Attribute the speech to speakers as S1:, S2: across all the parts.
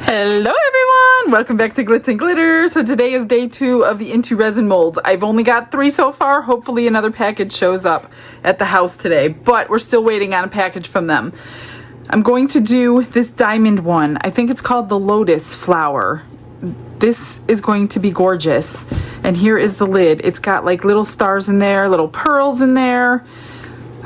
S1: Hello everyone! Welcome back to Glitz and Glitter. So today is day 2 of the Into Resin molds. I've only got 3 so far. Hopefully another package shows up at the house today, but we're still waiting on a package from them. I'm going to do this diamond one. I think it's called the lotus flower. This is going to be gorgeous. And here is the lid. It's got like little stars in there, little pearls in there.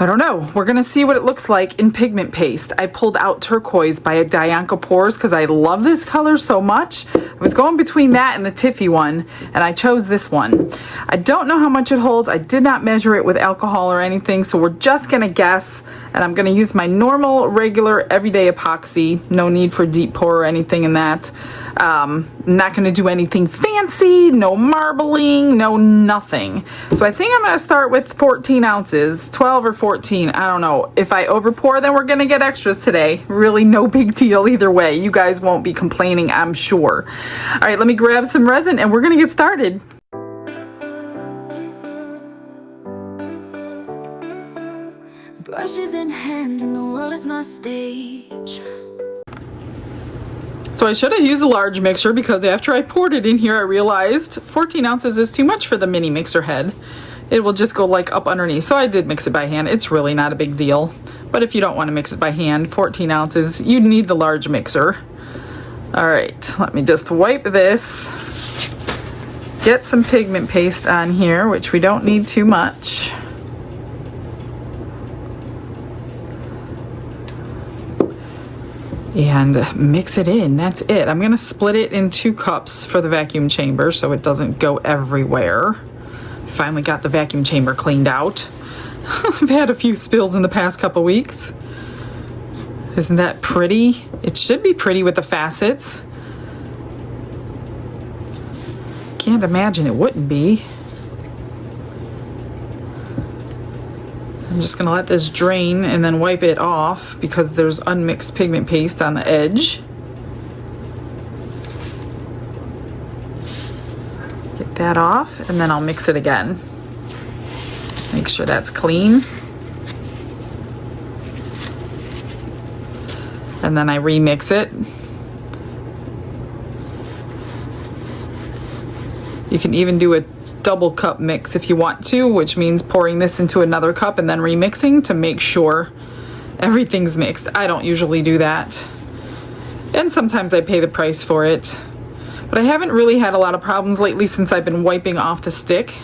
S1: I don't know. We're going to see what it looks like in pigment paste. I pulled out turquoise by Dianca Pores because I love this color so much. I was going between that and the Tiffy one, and I chose this one. I don't know how much it holds. I did not measure it with alcohol or anything, so we're just going to guess, and I'm going to use my normal, regular, everyday epoxy. No need for deep pour or anything in that. I'm not going to do anything fancy, no marbling, no nothing. So I think I'm going to start with 14 ounces, 12 or 14, I don't know. If I over pour, then we're going to get extras today. Really no big deal either way. You guys won't be complaining, I'm sure. All right, let me grab some resin and we're going to get started.
S2: Brushes in hand and the world is my stage.
S1: So I should have used a large mixer because after I poured it in here, I realized 14 ounces is too much for the mini mixer head. It will just go like up underneath. So I did mix it by hand. It's really not a big deal. But if you don't want to mix it by hand, 14 ounces, you need the large mixer. All right, let me just wipe this. Get some pigment paste on here, which we don't need too much. And mix it in. That's it. I'm going to split it in 2 cups for the vacuum chamber so it doesn't go everywhere. Finally got the vacuum chamber cleaned out. I've had a few spills in the past couple weeks. Isn't that pretty? It should be pretty with the facets. Can't imagine it wouldn't be. I'm just gonna let this drain and then wipe it off because there's unmixed pigment paste on the edge. Get that off and then I'll mix it again. Make sure that's clean. And then I remix it. You can even do a double cup mix if you want to, which means pouring this into another cup and then remixing to make sure everything's mixed. I don't usually do that. And sometimes I pay the price for it. But I haven't really had a lot of problems lately since I've been wiping off the stick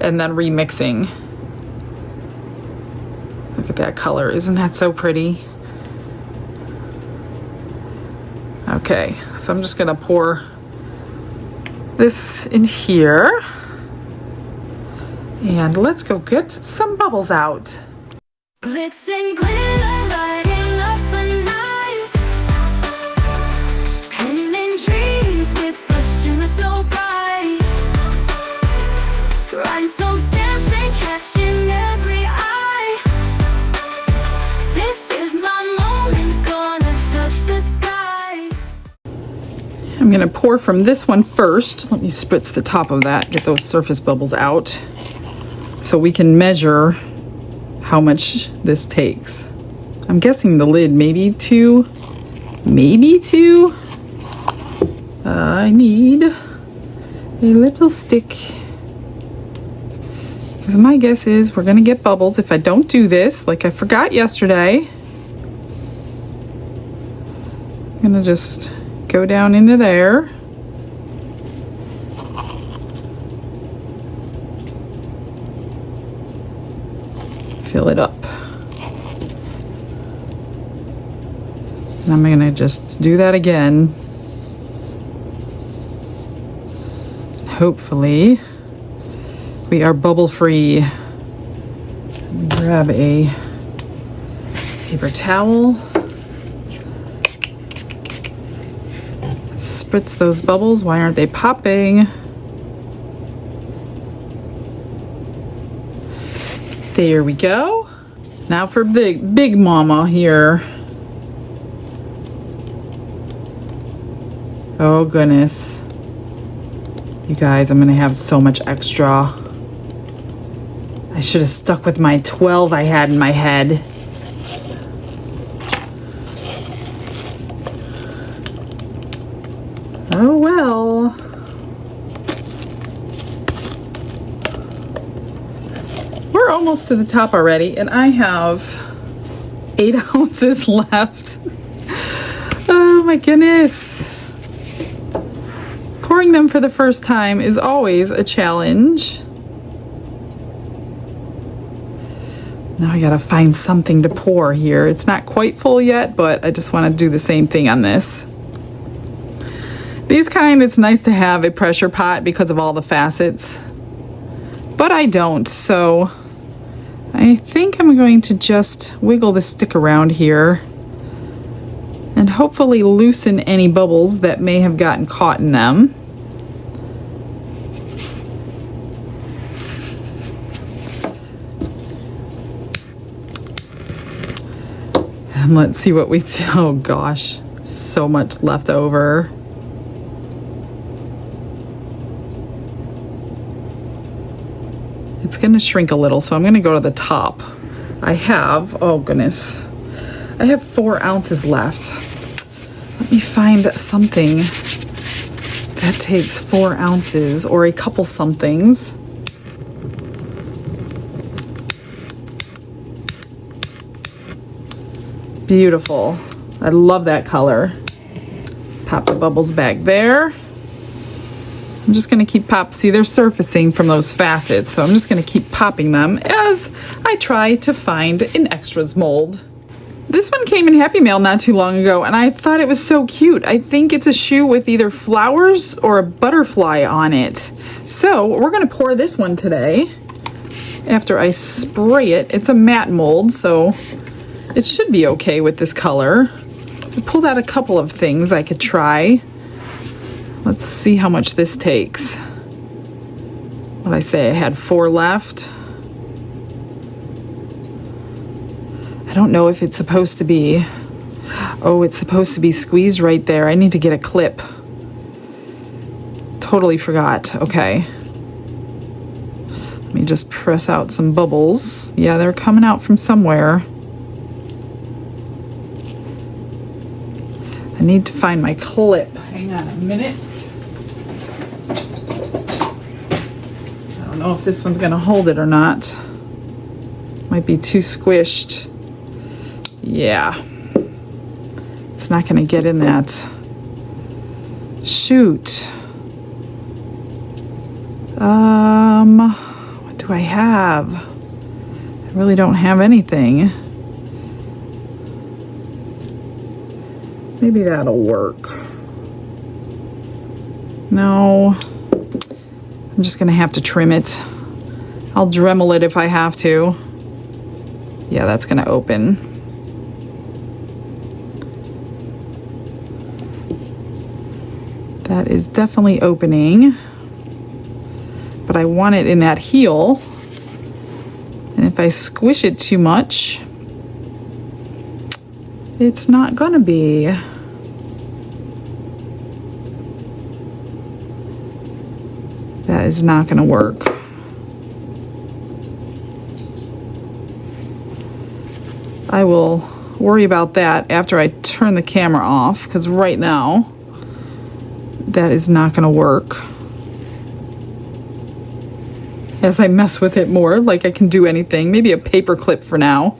S1: and then remixing. Look at that color. Isn't that so pretty? Okay, so I'm just gonna pour this in here and let's go get some bubbles out.
S2: Glitz and glitter lighting up the night, painting dreams with a shimmer so bright, rhinestones dancing, catching every eye. This is my moment, gonna touch the sky.
S1: I'm gonna pour from this one first. Let me spritz the top of that, get those surface bubbles out so we can measure how much this takes. I'm guessing the lid maybe 2, maybe 2. I need a little stick. Because my guess is we're gonna get bubbles if I don't do this, like I forgot yesterday. I'm gonna just go down into there. Fill it up. And I'm gonna just do that again. Hopefully we are bubble free. Let me grab a paper towel. Spritz those bubbles. Why aren't they popping? There we go. Now for big mama here. Oh goodness. You guys, I'm gonna have so much extra. I should have stuck with my 12 I had in my head. Oh well. We're almost to the top already, and I have 8 ounces left. Oh my goodness. Pouring them for the first time is always a challenge. Now I gotta find something to pour here. It's not quite full yet, but I just want to do the same thing on this. These kind, it's nice to have a pressure pot because of all the facets, but I don't, so I think I'm going to just wiggle the stick around here and hopefully loosen any bubbles that may have gotten caught in them. And let's see what we, oh gosh, so much left over. It's going to shrink a little, so I'm going to go to the top. I have, oh goodness, I have 4 ounces left. Let me find something that takes 4 ounces or a couple somethings. Beautiful. I love that color. Pop the bubbles back there. I'm just going to keep see, they're surfacing from those facets, so I'm just going to keep popping them as I try to find an extras mold. This one came in Happy Mail not too long ago, and I thought it was so cute. I think it's a shoe with either flowers or a butterfly on it. So we're going to pour this one today after I spray it. It's a matte mold, so it should be okay with this color. I pulled out a couple of things I could try. Let's see how much this takes. What I say, I had 4 left. I don't know if it's supposed to be, oh, it's supposed to be squeezed right there. I need to get a clip. Totally forgot. Okay. Let me just press out some bubbles. Yeah, they're coming out from somewhere. I need to find my clip. Hang on a minute. I don't know if this one's gonna hold it or not. Might be too squished. Yeah. It's not gonna get in that. Shoot. What do I have? I really don't have anything. Maybe that'll work. No, I'm just gonna have to trim it. I'll Dremel it if I have to. Yeah, that's gonna open. That is definitely opening, but I want it in that heel. And if I squish it too much, it's not gonna be. That is not gonna work. I will worry about that after I turn the camera off, because right now that is not gonna work. As I mess with it more, like I can do anything, maybe a paper clip for now.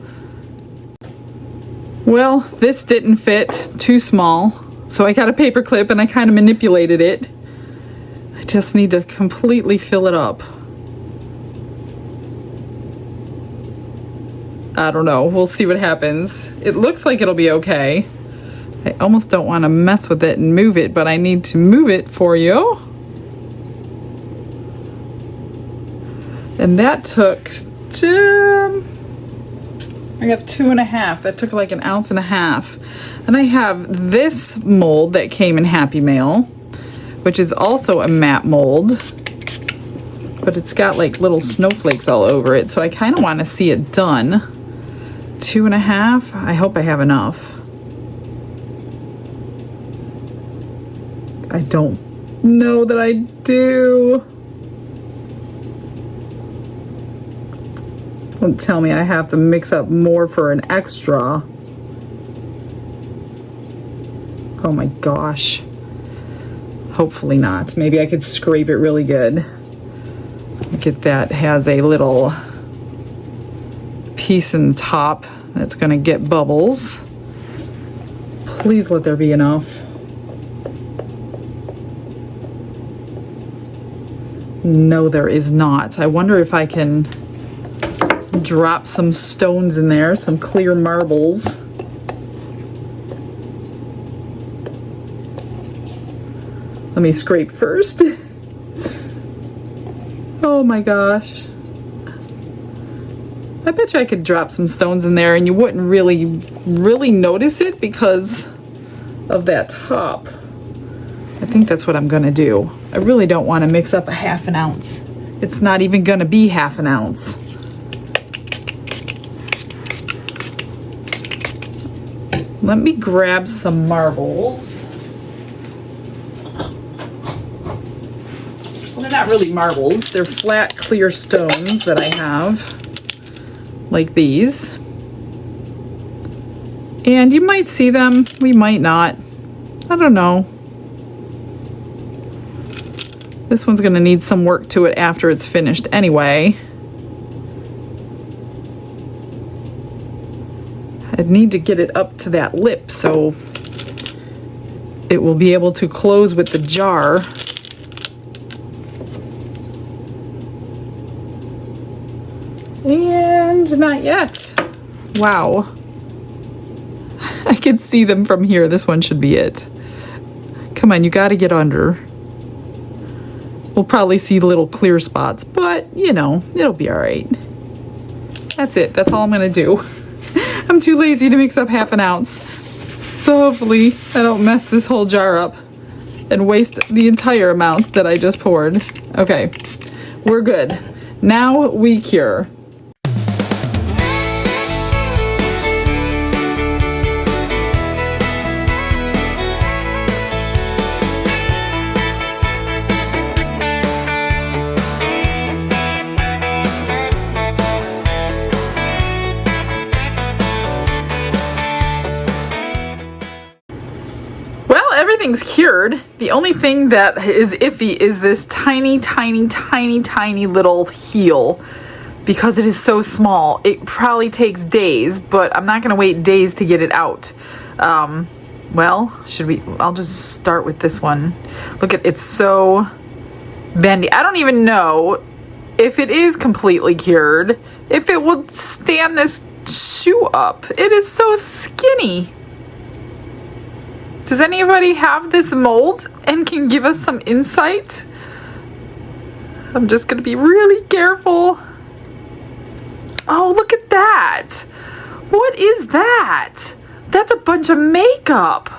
S1: Well, this didn't fit, too small, so I got a paper clip and I kind of manipulated it. I just need to completely fill it up. I don't know, we'll see what happens. It looks like it'll be okay. I almost don't want to mess with it and move it, but I need to move it for you. And that took, I have 2.5. That took like 1.5 ounces. And I have this mold that came in Happy Mail, which is also a matte mold, but it's got like little snowflakes all over it. So I kind of want to see it done. 2.5. I hope I have enough. I don't know that I do. Don't tell me I have to mix up more for an extra. Oh my gosh. Hopefully not. Maybe I could scrape it really good. Get that has a little piece in the top that's gonna get bubbles. Please let there be enough. No, there is not. I wonder if I can drop some stones in there, some clear marbles. Let me scrape first. Oh my gosh. I bet you I could drop some stones in there and you wouldn't really notice it because of that top. I think that's what I'm gonna do. I really don't want to mix up a 1/2 ounce. It's not even gonna be 1/2 ounce. Let me grab some marbles. Well, they're not really marbles. They're flat, clear stones that I have, like these. And you might see them, we might not. I don't know. This one's gonna need some work to it after it's finished anyway. I'd need to get it up to that lip so it will be able to close with the jar. And not yet. Wow. I can see them from here. This one should be it. Come on, you gotta get under. We'll probably see little clear spots, but you know, it'll be all right. That's it. That's all I'm gonna do. I'm too lazy to mix up 1/2 ounce. So hopefully I don't mess this whole jar up and waste the entire amount that I just poured. Okay, we're good. Now we cure. Everything's cured. The only thing that is iffy is this tiny little heel, because it is so small. It probably takes days, but I'm not gonna wait days to get it out. Well, I'll just start with this one. Look at, it's so bendy. I don't even know if it is completely cured, if it will stand this shoe up. It is so skinny. Does anybody have this mold and can give us some insight? I'm just gonna be really careful. Oh, look at that. What is that? That's a bunch of makeup.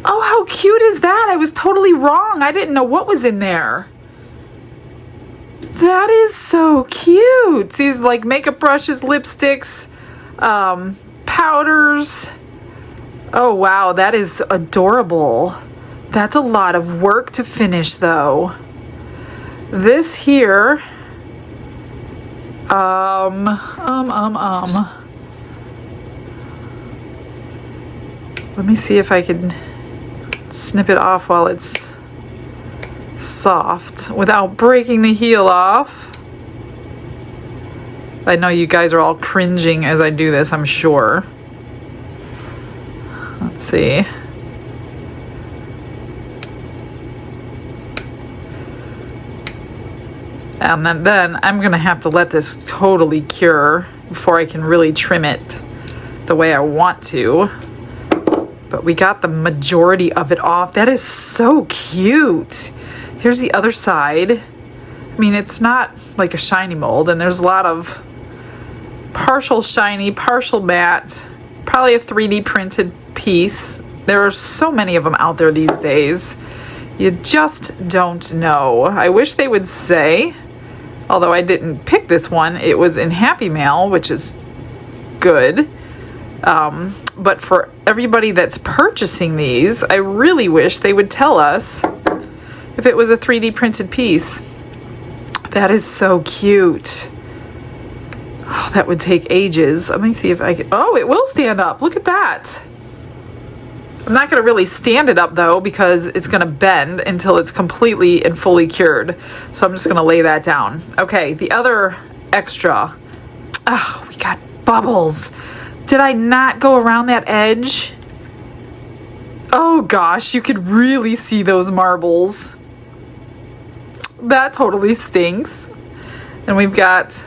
S1: Oh, how cute is that? I was totally wrong. I didn't know what was in there. That is so cute. These like makeup brushes, lipsticks, powders. Oh wow, that is adorable. That's a lot of work to finish though. This here, let me see if I can snip it off while it's soft without breaking the heel off. I know you guys are all cringing as I do this, I'm sure. Let's see. And then I'm gonna have to let this totally cure before I can really trim it the way I want to. But we got the majority of it off. That is so cute. Here's the other side. I mean, it's not like a shiny mold, and there's a lot of partial shiny, partial matte, probably a 3D printed piece. There are so many of them out there these days. You just don't know. I wish they would say, although I didn't pick this one, it was in Happy Mail, which is good. But for everybody that's purchasing these, I really wish they would tell us if it was a 3D printed piece. That is so cute. Oh, that would take ages. Let me see if I can. Oh, it will stand up. Look at that. I'm not going to really stand it up though because it's going to bend until it's completely and fully cured. So I'm just going to lay that down. Okay, the other extra. Oh, we got bubbles. Did I not go around that edge? Oh gosh, you could really see those marbles. That totally stinks. And we've got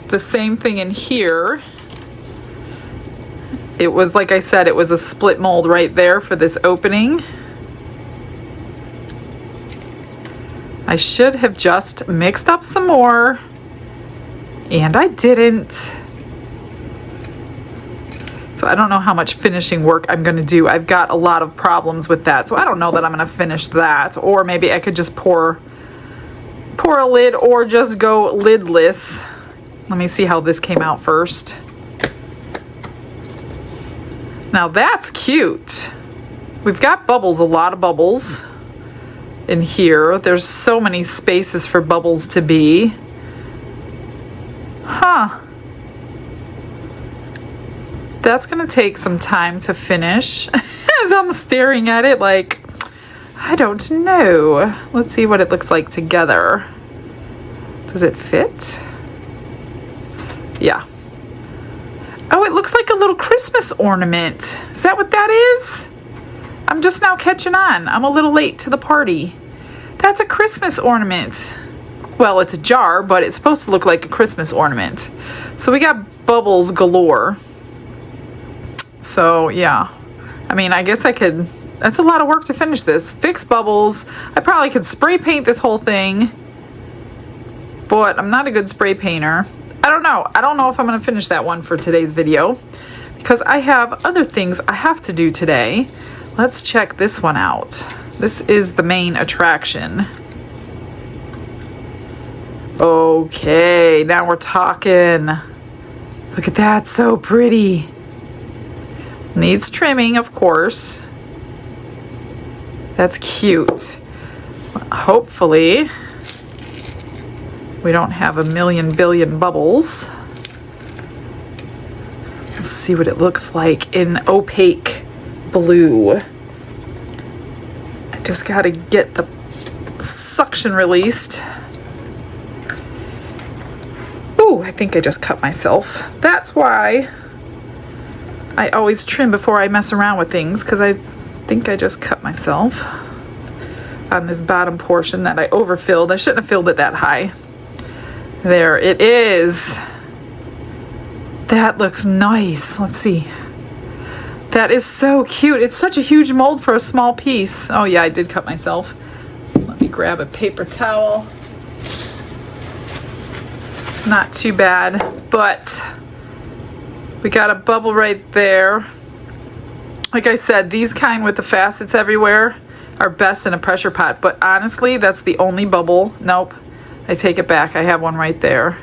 S1: the same thing in here. It was, like I said, it was a split mold right there for this opening. I should have just mixed up some more, and I didn't. So I don't know how much finishing work I'm going to do. I've got a lot of problems with that, so I don't know that I'm going to finish that. Or maybe I could just pour a lid or just go lidless. Let me see how this came out first. Now that's cute. We've got bubbles, a lot of bubbles in here. There's so many spaces for bubbles to be. Huh. That's gonna take some time to finish. As I'm staring at it like, I don't know. Let's see what it looks like together. Does it fit? Yeah. Oh, it looks like a little Christmas ornament. Is that what that is? I'm just now catching on. I'm a little late to the party. That's a Christmas ornament. Well, it's a jar, but it's supposed to look like a Christmas ornament. So we got bubbles galore. So, yeah. I mean, I guess I could... That's a lot of work to finish this. Fix bubbles. I probably could spray paint this whole thing. But I'm not a good spray painter. I don't know. I don't know if I'm going to finish that one for today's video because I have other things I have to do today. Let's check this one out. This is the main attraction. Okay, now we're talking. Look at that, so pretty. Needs trimming, of course. That's cute. Hopefully we don't have a million billion bubbles. Let's see what it looks like in opaque blue. I just gotta get the suction released. Ooh, I think I just cut myself. That's why I always trim before I mess around with things, because I think I just cut myself on this bottom portion that I overfilled. I shouldn't have filled it that high. There it is. That looks nice. Let's see. That is so cute. It's such a huge mold for a small piece. Oh yeah, I did cut myself. Let me grab a paper towel. Not too bad, but we got a bubble right there. Like I said, these kind with the facets everywhere are best in a pressure pot, but honestly, that's the only bubble. Nope. I take it back. I have one right there.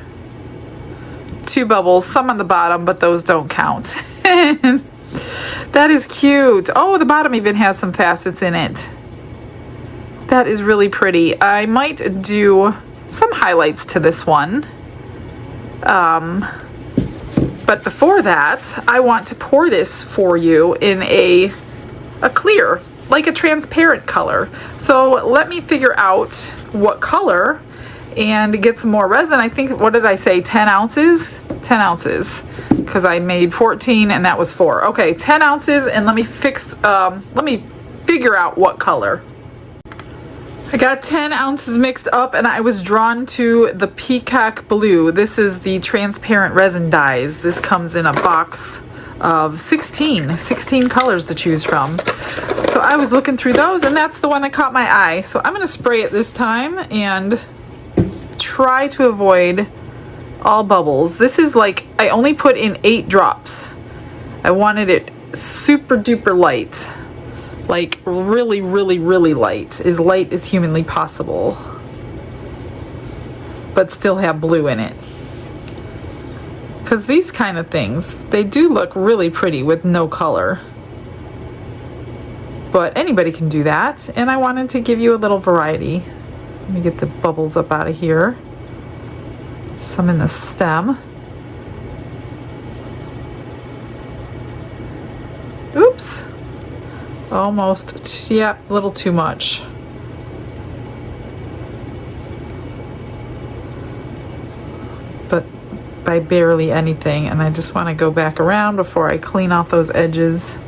S1: 2 bubbles, some on the bottom, but those don't count. That is cute. Oh, the bottom even has some facets in it. That is really pretty. I might do some highlights to this one. But before that, I want to pour this for you in a clear, like a transparent color. So let me figure out what color and get some more resin. I think, what did I say, 10 ounces? 10 ounces, because I made 14 and that was 4. Okay, 10 ounces, and let me figure out what color. I got 10 ounces mixed up, and I was drawn to the peacock blue. This is the transparent resin dyes. This comes in a box of 16 colors to choose from. So I was looking through those, and that's the one that caught my eye. So I'm going to spray it this time and try to avoid all bubbles. This is like, I only put in 8 drops. I wanted it super duper light. Like really, really, really light. As light as humanly possible. But still have blue in it. Because these kind of things, they do look really pretty with no color. But anybody can do that. And I wanted to give you a little variety. Let me get the bubbles up out of here. Some in the stem. Oops. almost, yeah, a little too much. But by barely anything, and I just want to go back around before I clean off those edges.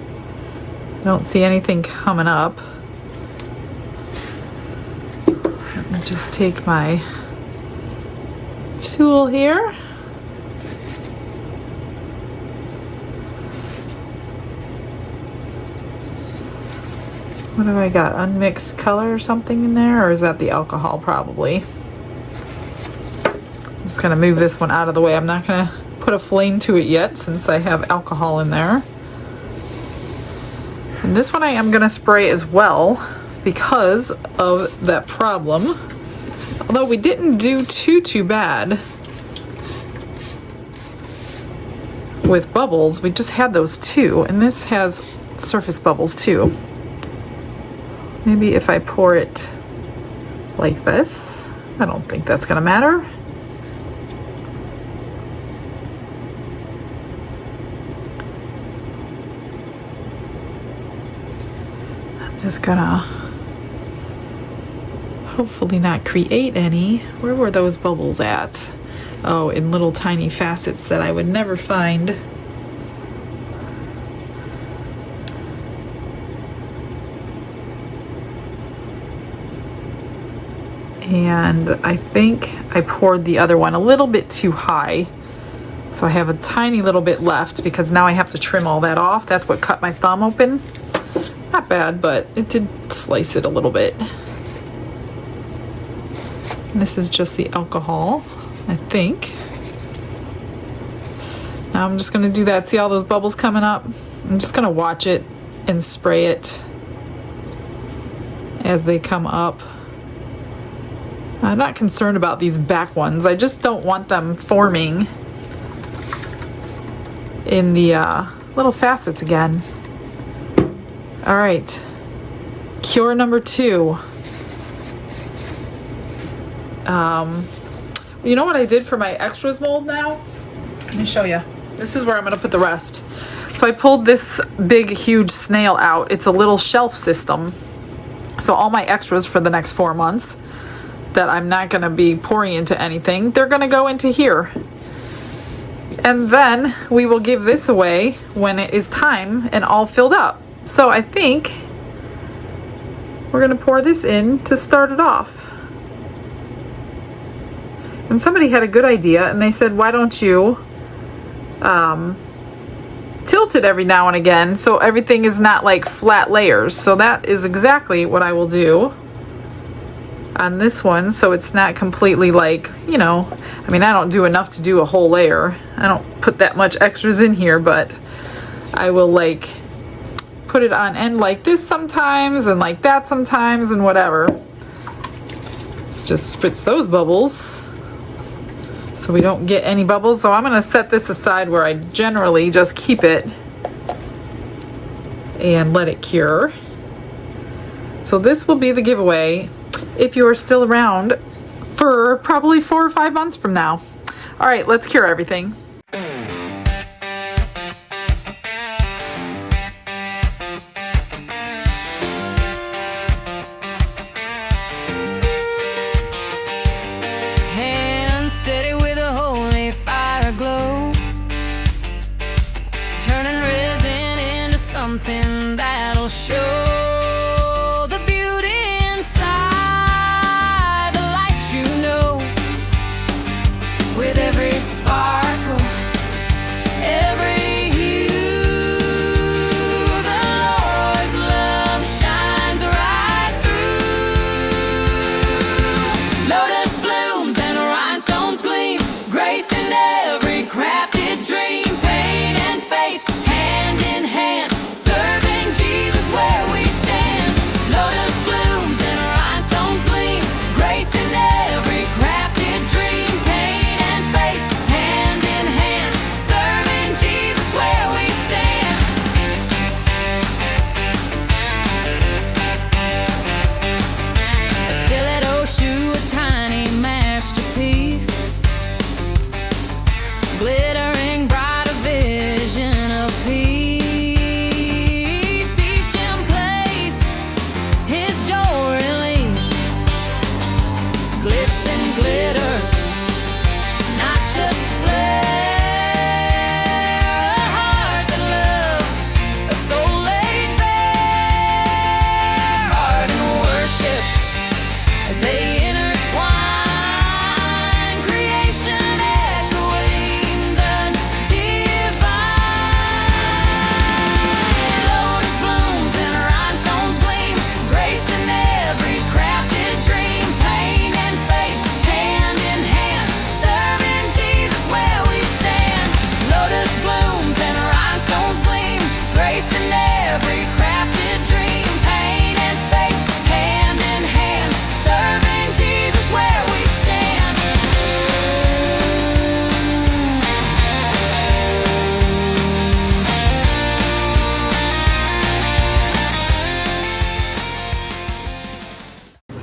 S1: I don't see anything coming up. Let me just take my tool here. What do I got? Unmixed color or something in there? Or is that the alcohol? Probably. I'm just going to move this one out of the way. I'm not going to put a flame to it yet since I have alcohol in there. And this one I am going to spray as well because of that problem. Although we didn't do too bad with bubbles. We just had those two. And this has surface bubbles too. Maybe if I pour it like this, I don't think that's gonna matter. I'm just gonna hopefully not create any. Where were those bubbles at? Oh, in little tiny facets that I would never find. And I think I poured the other one a little bit too high. So I have a tiny little bit left because now I have to trim all that off. That's what cut my thumb open. Not bad, but it did slice it a little bit. And this is just the alcohol, I think. Now I'm just gonna do that. See all those bubbles coming up? I'm just gonna watch it and spray it as they come up. I'm not concerned about these back ones. I just don't want them forming in the little facets again. All right, cure number 2. You know what I did for my extras mold now? Let me show you. This is where I'm gonna put the rest. So I pulled this big, huge snail out. It's a little shelf system. So all my extras for the next 4 months that I'm not gonna be pouring into anything, they're gonna go into here. And then we will give this away when it is time and all filled up. So I think we're gonna pour this in to start it off. And somebody had a good idea and they said, why don't you tilt it every now and again so everything is not like flat layers. So that is exactly what I will do on this one, so it's not completely like, you know, I mean, I don't do enough to do a whole layer. I don't put that much extras in here, but I will like put it on end like this sometimes and like that sometimes and whatever. Let's just spritz those bubbles so we don't get any bubbles. So I'm gonna set this aside where I generally just keep it and let it cure. So this will be the giveaway if you are still around for probably 4 or 5 months from now. All right, let's cure everything.
S2: Hands steady with a holy fire glow, turning resin into something that'll show the beauty inside, the light you know. With every sparkle, every hue, the Lord's love shines right through. Lotus blooms and rhinestones gleam, grace in every crafted dream. Pain and faith, hand in hand, serving Jesus.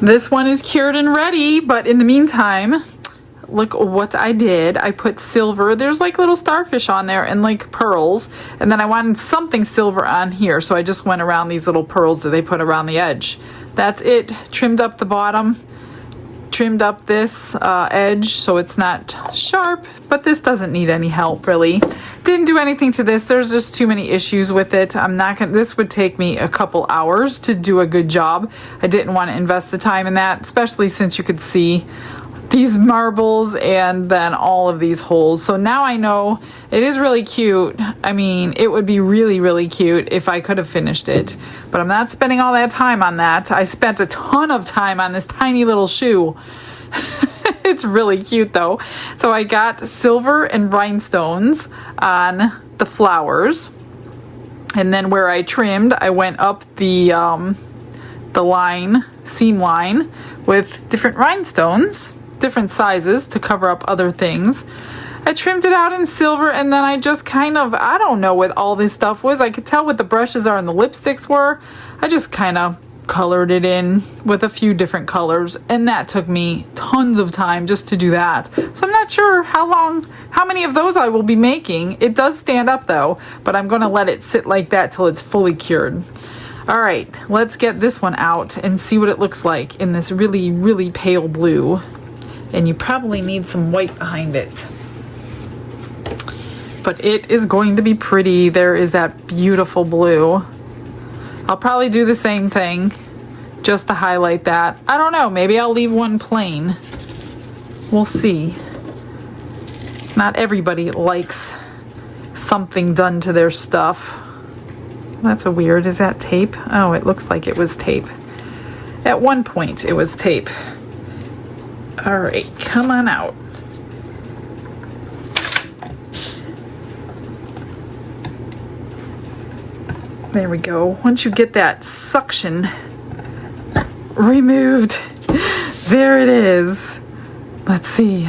S1: This one is cured and ready, but in the meantime, look what I did. I put silver. There's like little starfish on there and like pearls. And then I wanted something silver on here, so I just went around these little pearls that they put around the edge. That's it. Trimmed up the bottom. Trimmed up this edge so it's not sharp, but this doesn't need any help really. Didn't do anything to this. There's just too many issues with it. I'm not gonna, this would take me a couple hours to do a good job. I didn't want to invest the time in that, especially since you could see these marbles and then all of these holes. So now I know it is really cute. I mean, it would be really, really cute if I could have finished it, but I'm not spending all that time on that. I spent a ton of time on this tiny little shoe. It's really cute though. So I got silver and rhinestones on the flowers, and then where I trimmed, I went up the line, seam line, with different rhinestones, different sizes to cover up other things. I trimmed it out in silver, and then I just kind of, I don't know what all this stuff was. I could tell what the brushes are and the lipsticks were. I just kind of colored it in with a few different colors, and that took me tons of time just to do that. So I'm not sure how many of those I will be making. It does stand up though, but I'm going to let it sit like that till it's fully cured. All right, let's get this one out and see what it looks like in this really, really pale blue. And you probably need some white behind it. But it is going to be pretty. There is that beautiful blue. I'll probably do the same thing just to highlight that. I don't know, maybe I'll leave one plain. We'll see. Not everybody likes something done to their stuff. That's a weird, is that tape? Oh, it looks like it was tape. At one point it was tape. All right, come on out. There we go. Once you get that suction removed, there it is. Let's see.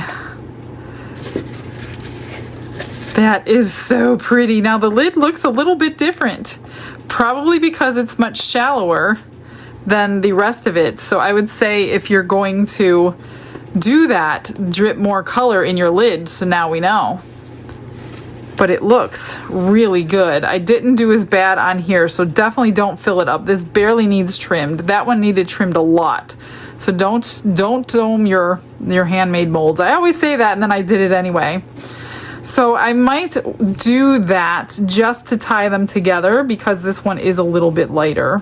S1: That is so pretty. Now the lid looks a little bit different, probably because it's much shallower than the rest of it. So I would say if you're going to do that, drip more color in your lid, so now we know. But it looks really good. I didn't do as bad on here, so definitely don't fill it up. This barely needs trimmed. That one needed trimmed a lot. So don't dome your handmade molds. I always say that, and then I did it anyway. So I might do that just to tie them together because this one is a little bit lighter.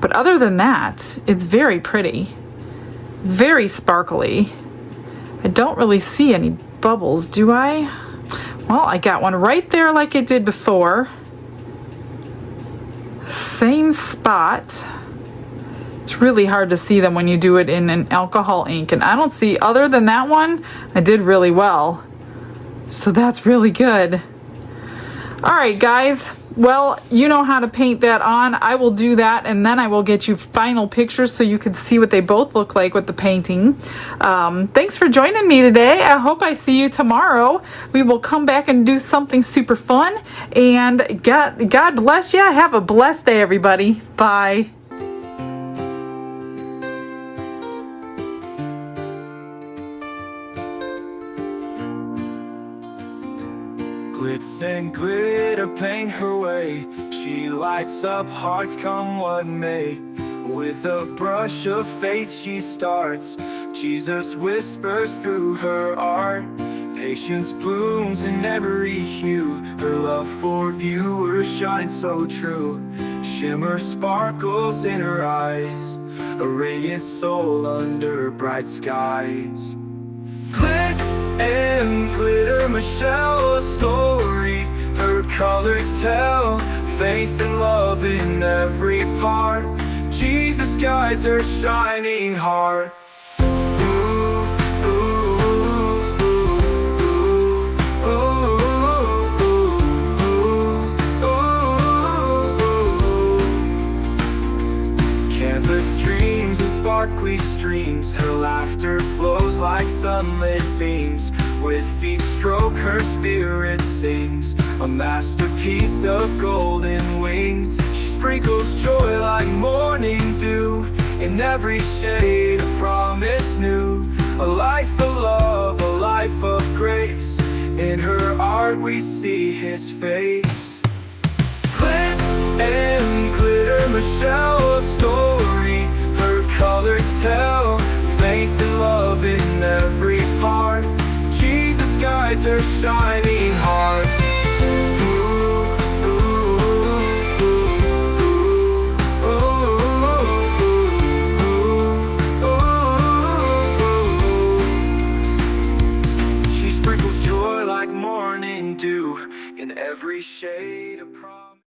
S1: But other than that, it's very pretty. Very sparkly. I don't really see any bubbles, do I? Well, I got one right there like I did before. Same spot. It's really hard to see them when you do it in an alcohol ink, and I don't see, other than that one, I did really well. So that's really good. All right, guys. Well, you know how to paint that on. I will do that, and then I will get you final pictures so you can see what they both look like with the painting. Thanks for joining me today. I hope I see you tomorrow. We will come back and do something super fun. And God bless you. Have a blessed day, everybody. Bye.
S3: Glitz and glitter paint her way. She lights up hearts come what may. With a brush of faith she starts. Jesus whispers through her art. Patience blooms in every hue. Her love for viewers shines so true. Shimmer sparkles in her eyes. A radiant soul under bright skies. Glitz and glitter, Michelle, a story. Her colors tell faith and love in every part. Jesus guides her shining heart. Canvas dreams and sparkly streams. Her laughter flows like sunlit beams. With each stroke her spirit sings, a masterpiece of golden wings. She sprinkles joy like morning dew in every shade, a promise new. A life of love, a life of grace. In her art we see his face. Glitz and glitter, Michelle, a story her colors tell. Faith and love in every part. Jesus guides her shining heart.